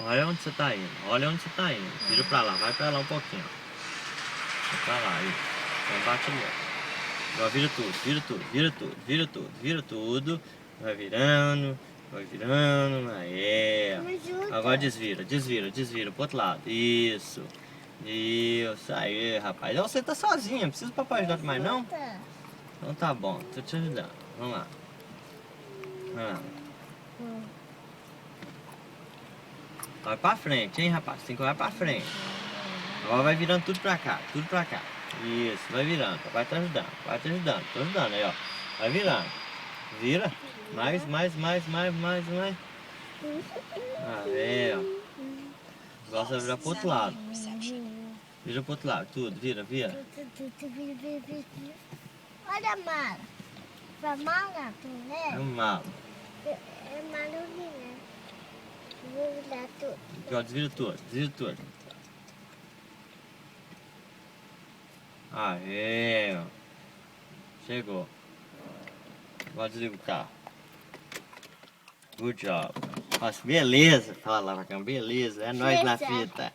Olha onde você tá indo. Olha onde você tá indo. Vira pra lá. Vai pra lá um pouquinho. Vai pra lá. Aí. Então bate ali. Agora vira tudo. Vira tudo. Vira tudo. Vira tudo. Vira tudo. Vai virando. Vai virando. Aí. Agora desvira. Desvira. Desvira pro outro lado. Isso. Isso. Aí, rapaz. Você tá sozinha. Não precisa do papai ajudar mais, não? Então tá bom. Tô te ajudando. Vamos lá. Ah. Vai pra frente, hein, rapaz? Tem que olhar pra frente. Agora vai virando tudo pra cá, tudo pra cá. Isso, vai virando. Vai te ajudando, vai te ajudando. Tô ajudando aí, ó. Vai virando. Vira. Mais. Aí, ó. Agora você vai virar pro outro lado. Vira pro outro lado, tudo. Vira. Olha a mala. Pra mala, tu É vê? um malo. É maluquinha. Vou virar tudo. Aqui, ó, desvira tudo. Aê, ó. Chegou. Agora desliga o carro. Good job. Nossa, beleza. Fala lá pra cá, beleza. É nóis na fita.